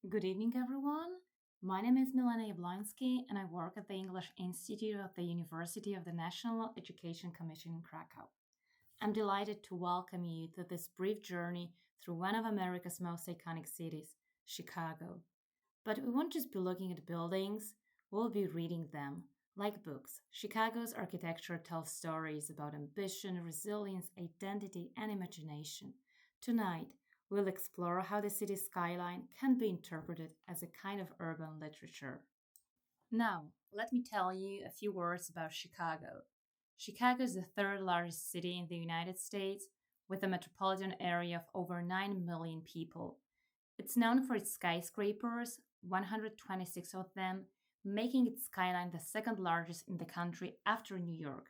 Good evening, everyone. My name is Milena Yablonsky, and I work at the English Institute of the University of the National Education Commission in Krakow. I'm delighted to welcome you to this brief journey through one of America's most iconic cities, Chicago. But we won't just be looking at buildings, we'll be reading them. Like books, Chicago's architecture tells stories about ambition, resilience, identity, and imagination. Tonight, we'll explore how the city's skyline can be interpreted as a kind of urban literature. Now, let me tell you a few words about Chicago. Chicago is the third largest city in the United States, with a metropolitan area of over 9 million people. It's known for its skyscrapers, 126 of them, making its skyline the second largest in the country after New York.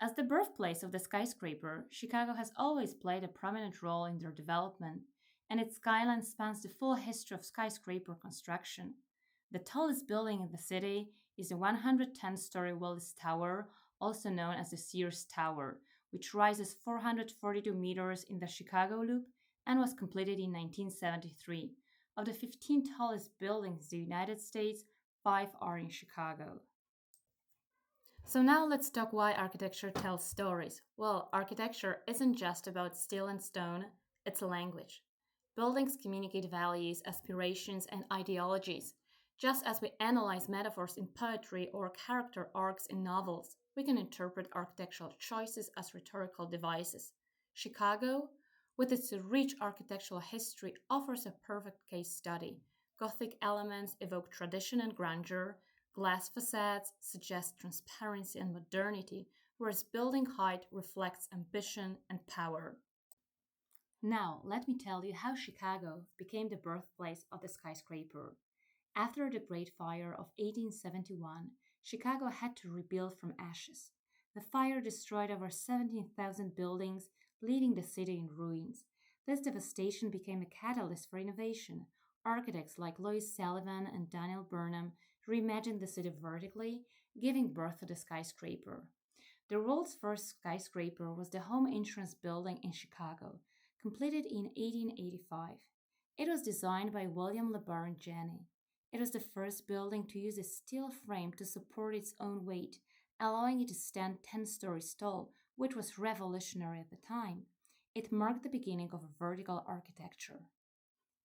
As the birthplace of the skyscraper, Chicago has always played a prominent role in their development, and its skyline spans the full history of skyscraper construction. The tallest building in the city is the 110-story Willis Tower, also known as the Sears Tower, which rises 442 meters in the Chicago Loop and was completed in 1973. Of the 15 tallest buildings in the United States, 5 are in Chicago. So now let's talk why architecture tells stories. Well, architecture isn't just about steel and stone, it's a language. Buildings communicate values, aspirations, and ideologies. Just as we analyze metaphors in poetry or character arcs in novels, we can interpret architectural choices as rhetorical devices. Chicago, with its rich architectural history, offers a perfect case study. Gothic elements evoke tradition and grandeur, glass facades suggest transparency and modernity, whereas building height reflects ambition and power. Now, let me tell you how Chicago became the birthplace of the skyscraper. After the Great Fire of 1871, Chicago had to rebuild from ashes. The fire destroyed over 17,000 buildings, leaving the city in ruins. This devastation became a catalyst for innovation. Architects like Louis Sullivan and Daniel Burnham reimagined the city vertically, giving birth to the skyscraper. The world's first skyscraper was the Home Insurance Building in Chicago, completed in 1885. It was designed by William LeBaron Janney. It was the first building to use a steel frame to support its own weight, allowing it to stand 10 stories tall, which was revolutionary at the time. It marked the beginning of vertical architecture.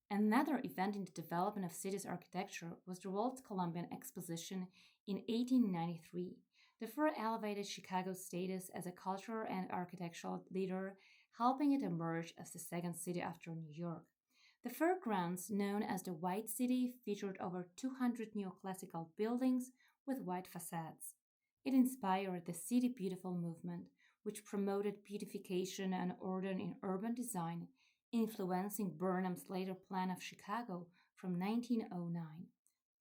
Another event in the development of city's architecture was the World's Columbian Exposition in 1893. The fair elevated Chicago's status as a cultural and architectural leader, helping it emerge as the second city after New York. The fairgrounds, known as the White City, featured over 200 neoclassical buildings with white facades. It inspired the City Beautiful movement, which promoted beautification and order in urban design, influencing Burnham's later plan of Chicago from 1909.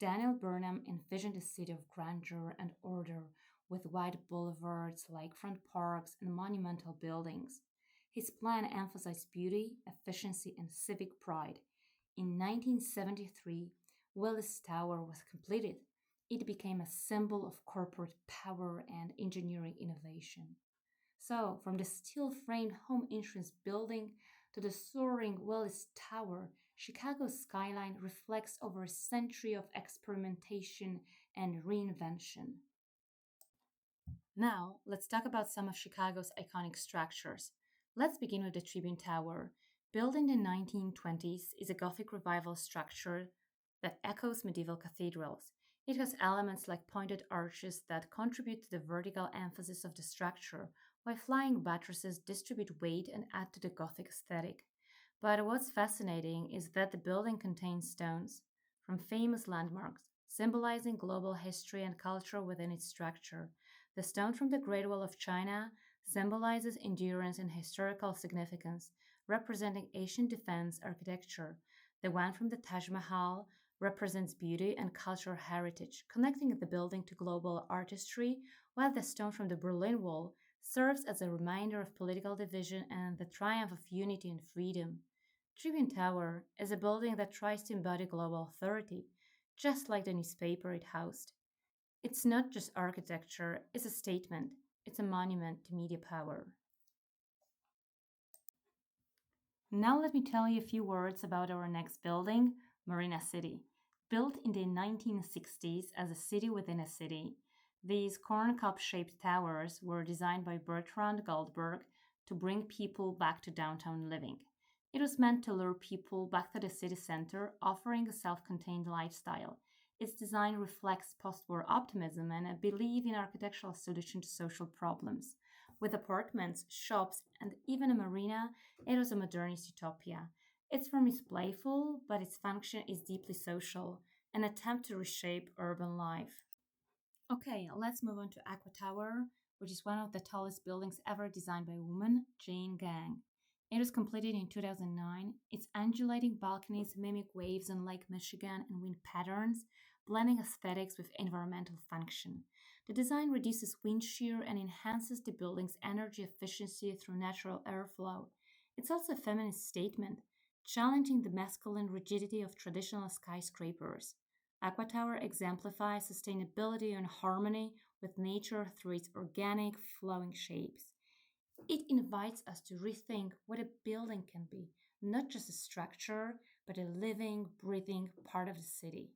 Daniel Burnham envisioned a city of grandeur and order, with wide boulevards, lakefront parks, and monumental buildings. His plan emphasized beauty, efficiency, and civic pride. In 1973, Willis Tower was completed. It became a symbol of corporate power and engineering innovation. So, from the steel framed home insurance building to the soaring Willis Tower, Chicago's skyline reflects over a century of experimentation and reinvention. Now, let's talk about some of Chicago's iconic structures. Let's begin with the Tribune Tower. Built in the 1920s, is a Gothic revival structure that echoes medieval cathedrals. It has elements like pointed arches that contribute to the vertical emphasis of the structure, while flying buttresses distribute weight and add to the Gothic aesthetic. But what's fascinating is that the building contains stones from famous landmarks, symbolizing global history and culture within its structure. The stone from the Great Wall of China symbolizes endurance and historical significance, representing Asian defense architecture. The one from the Taj Mahal represents beauty and cultural heritage, connecting the building to global artistry, while the stone from the Berlin Wall serves as a reminder of political division and the triumph of unity and freedom. Tribune Tower is a building that tries to embody global authority, just like the newspaper it housed. It's not just architecture, it's a statement. It's a monument to media power. Now let me tell you a few words about our next building, Marina City. Built in the 1960s as a city within a city, these corn-cup-shaped towers were designed by Bertrand Goldberg to bring people back to downtown living. It was meant to lure people back to the city center, offering a self-contained lifestyle. Its design reflects post-war optimism and a belief in architectural solutions to social problems. With apartments, shops, and even a marina, it was a modernist utopia. Its form is playful, but its function is deeply social, an attempt to reshape urban life. Okay, let's move on to Aqua Tower, which is one of the tallest buildings ever designed by a woman, Jane Gang. It was completed in 2009. Its undulating balconies mimic waves on Lake Michigan and wind patterns, blending aesthetics with environmental function. The design reduces wind shear and enhances the building's energy efficiency through natural airflow. It's also a feminist statement, challenging the masculine rigidity of traditional skyscrapers. Aqua Tower exemplifies sustainability and harmony with nature through its organic, flowing shapes. It invites us to rethink what a building can be, not just a structure, but a living, breathing part of the city.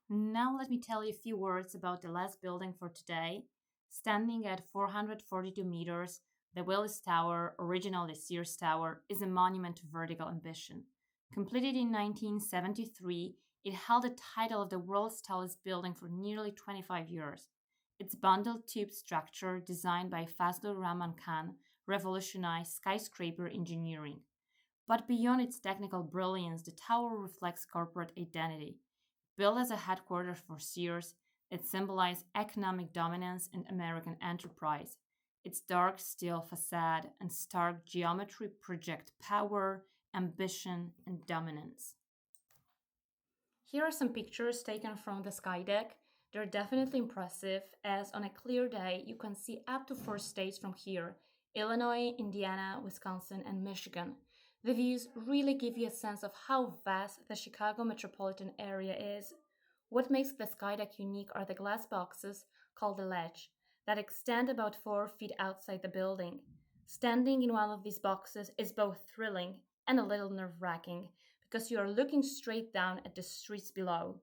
Now, let me tell you a few words about the last building for today. Standing at 442 meters, the Willis Tower, originally Sears Tower, is a monument to vertical ambition. Completed in 1973, it held the title of the world's tallest building for nearly 25 years. Its bundled tube structure, designed by Fazlur Rahman Khan, revolutionized skyscraper engineering. But beyond its technical brilliance, the tower reflects corporate identity. Built as a headquarters for Sears, it symbolized economic dominance and American enterprise. Its dark steel facade and stark geometry project power, ambition, and dominance. Here are some pictures taken from the sky deck. They're definitely impressive, as on a clear day you can see up to 4 states from here: Illinois, Indiana, Wisconsin, and Michigan. The views really give you a sense of how vast the Chicago metropolitan area is. What makes the sky deck unique are the glass boxes, called the ledge, that extend about 4 feet outside the building. Standing in one of these boxes is both thrilling and a little nerve-wracking, because you are looking straight down at the streets below.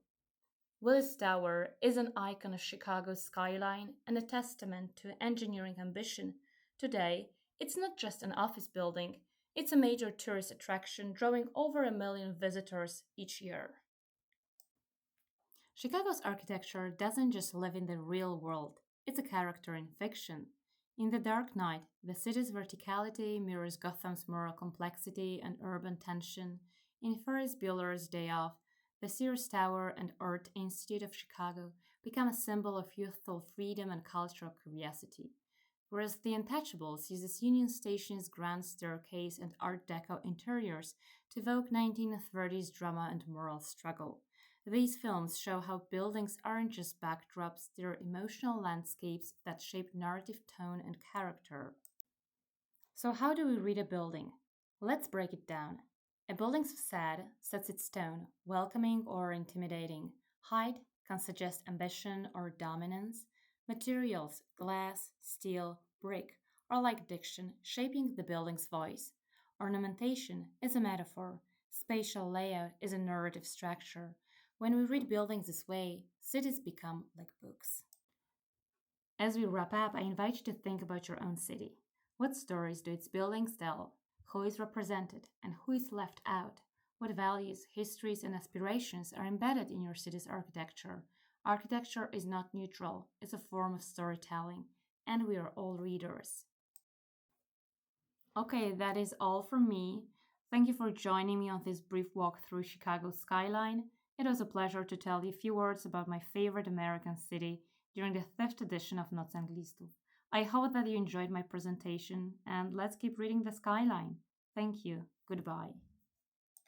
Willis Tower is an icon of Chicago's skyline and a testament to engineering ambition. Today, it's not just an office building, it's a major tourist attraction, drawing over 1 million visitors each year. Chicago's architecture doesn't just live in the real world, it's a character in fiction. In The Dark Knight, the city's verticality mirrors Gotham's moral complexity and urban tension. In Ferris Bueller's Day Off, the Sears Tower and Art Institute of Chicago become a symbol of youthful freedom and cultural curiosity, whereas The Untouchables uses Union Station's grand staircase and Art Deco interiors to evoke 1930s drama and moral struggle. These films show how buildings aren't just backdrops, they're emotional landscapes that shape narrative tone and character. So, how do we read a building? Let's break it down. A building's facade sets its tone, welcoming or intimidating. Height can suggest ambition or dominance. Materials, glass, steel, brick, are like diction, shaping the building's voice. Ornamentation is a metaphor. Spatial layout is a narrative structure. When we read buildings this way, cities become like books. As we wrap up, I invite you to think about your own city. What stories do its buildings tell? Who is represented and who is left out? What values, histories, and aspirations are embedded in your city's architecture? Architecture is not neutral, it's a form of storytelling, and we are all readers. Okay, that is all from me. Thank you for joining me on this brief walk through Chicago's skyline. It was a pleasure to tell you a few words about my favorite American city during the 5th edition of Noc Anglistów. I hope that you enjoyed my presentation, and let's keep reading the skyline. Thank you. Goodbye.